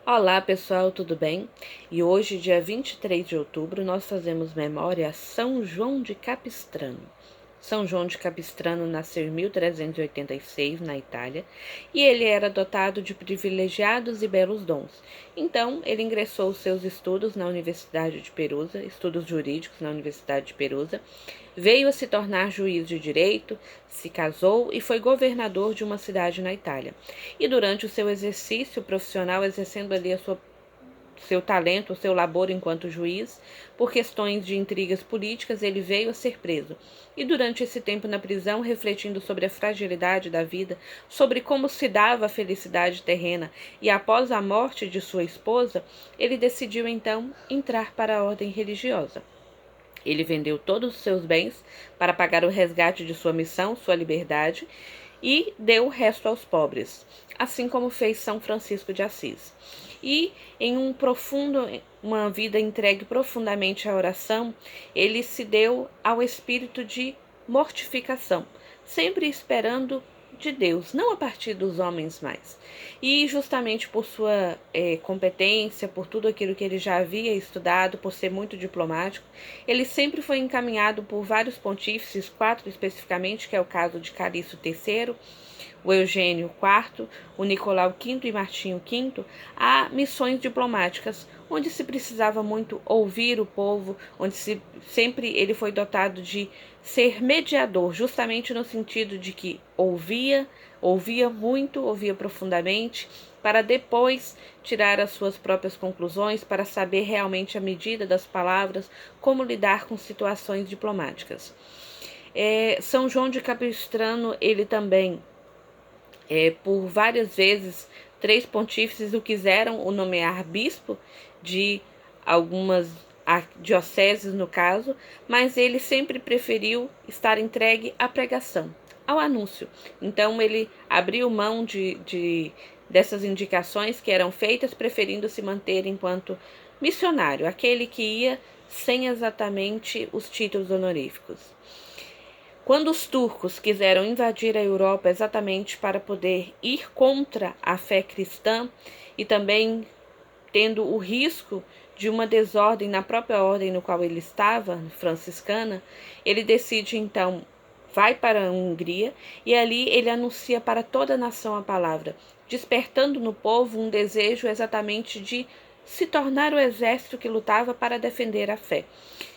Olá pessoal, tudo bem? E hoje, dia 23 de outubro, nós fazemos memória a São João de Capistrano. São João de Capistrano nasceu em 1386 na Itália e ele era dotado de privilegiados e belos dons. Então, ele ingressou os seus estudos na Universidade de Perusa, estudos jurídicos na Universidade de Perusa, veio a se tornar juiz de direito, se casou e foi governador de uma cidade na Itália. E durante o seu exercício profissional, exercendo ali seu talento, o seu labor enquanto juiz, por questões de intrigas políticas, ele veio a ser preso. E durante esse tempo na prisão, refletindo sobre a fragilidade da vida, sobre como se dava a felicidade terrena, e após a morte de sua esposa, ele decidiu então entrar para a ordem religiosa. Ele vendeu todos os seus bens para pagar o resgate de sua missão, sua liberdade, e deu o resto aos pobres, assim como fez São Francisco de Assis. E em uma vida entregue profundamente à oração, ele se deu ao espírito de mortificação, sempre esperando de Deus, não a partir dos homens mais. E justamente por sua competência, por tudo aquilo que ele já havia estudado, por ser muito diplomático, ele sempre foi encaminhado por vários pontífices, 4 especificamente, que é o caso de Calixto III, o Eugênio IV, o Nicolau V e Martinho V, a missões diplomáticas, onde se precisava muito ouvir o povo, onde sempre ele foi dotado de ser mediador, justamente no sentido de que ouvia muito, ouvia profundamente, para depois tirar as suas próprias conclusões, para saber realmente a medida das palavras, como lidar com situações diplomáticas. São João de Capistrano, ele também por várias vezes, 3 pontífices o quiseram o nomear bispo de algumas dioceses, no caso, mas ele sempre preferiu estar entregue à pregação, ao anúncio. Então, ele abriu mão dessas indicações que eram feitas, preferindo se manter enquanto missionário, aquele que ia sem exatamente os títulos honoríficos. Quando os turcos quiseram invadir a Europa exatamente para poder ir contra a fé cristã e também tendo o risco de uma desordem na própria ordem no qual ele estava, franciscana, ele decide então, vai para a Hungria e ali ele anuncia para toda a nação a palavra, despertando no povo um desejo exatamente de se tornar o exército que lutava para defender a fé.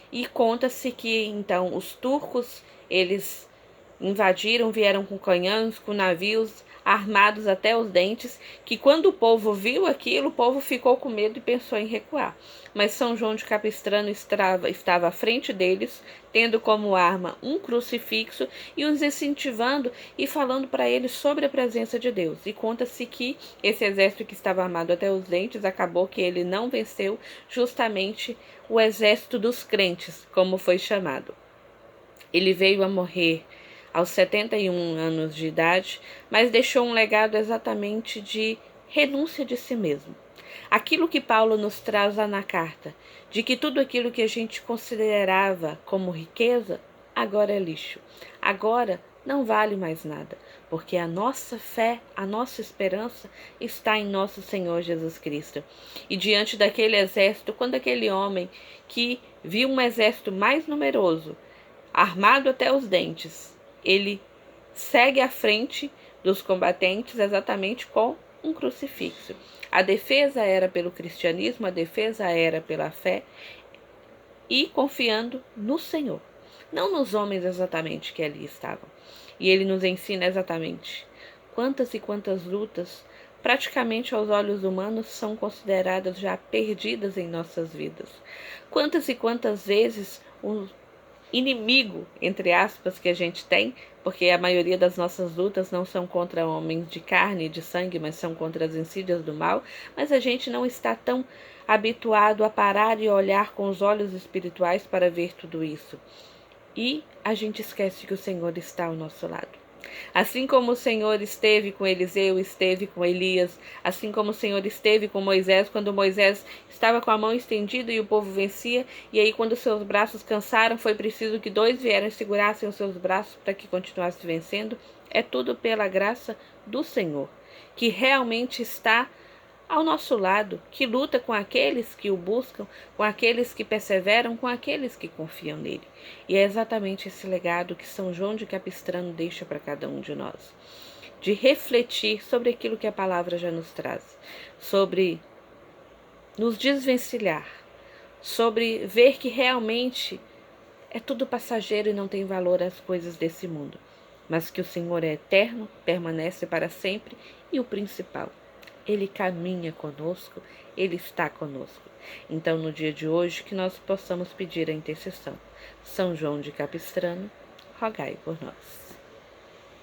E conta-se que então os turcos, eles invadiram, vieram com canhões, com navios armados até os dentes, que quando o povo viu aquilo, o povo ficou com medo e pensou em recuar. Mas São João de Capistrano estava à frente deles, tendo como arma um crucifixo e os incentivando e falando para eles sobre a presença de Deus. E conta-se que esse exército que estava armado até os dentes, acabou que ele não venceu justamente o exército dos crentes, como foi chamado. Ele veio a morrer aos 71 anos de idade, mas deixou um legado exatamente de renúncia de si mesmo. Aquilo que Paulo nos traz lá na carta, de que tudo aquilo que a gente considerava como riqueza, agora é lixo. Agora não vale mais nada, porque a nossa fé, a nossa esperança está em nosso Senhor Jesus Cristo. E diante daquele exército, quando aquele homem que viu um exército mais numeroso, armado até os dentes, ele segue à frente dos combatentes exatamente com um crucifixo. A defesa era pelo cristianismo, a defesa era pela fé e confiando no Senhor, não nos homens exatamente que ali estavam. E ele nos ensina exatamente quantas e quantas lutas, praticamente aos olhos humanos, são consideradas já perdidas em nossas vidas. Quantas e quantas vezes o inimigo, entre aspas, que a gente tem, porque a maioria das nossas lutas não são contra homens de carne e de sangue, mas são contra as insídias do mal, mas a gente não está tão habituado a parar e olhar com os olhos espirituais para ver tudo isso. E a gente esquece que o Senhor está ao nosso lado. Assim como o Senhor esteve com Eliseu, esteve com Elias, assim como o Senhor esteve com Moisés, quando Moisés estava com a mão estendida e o povo vencia, e aí quando seus braços cansaram, foi preciso que 2 vieram e segurassem os seus braços para que continuasse vencendo. É tudo pela graça do Senhor, que realmente está ao nosso lado, que luta com aqueles que o buscam, com aqueles que perseveram, com aqueles que confiam nele. E é exatamente esse legado que São João de Capistrano deixa para cada um de nós, de refletir sobre aquilo que a palavra já nos traz, sobre nos desvencilhar, sobre ver que realmente é tudo passageiro e não tem valor as coisas desse mundo, mas que o Senhor é eterno, permanece para sempre e o principal, Ele caminha conosco, Ele está conosco. Então, no dia de hoje, que nós possamos pedir a intercessão. São João de Capistrano, rogai por nós.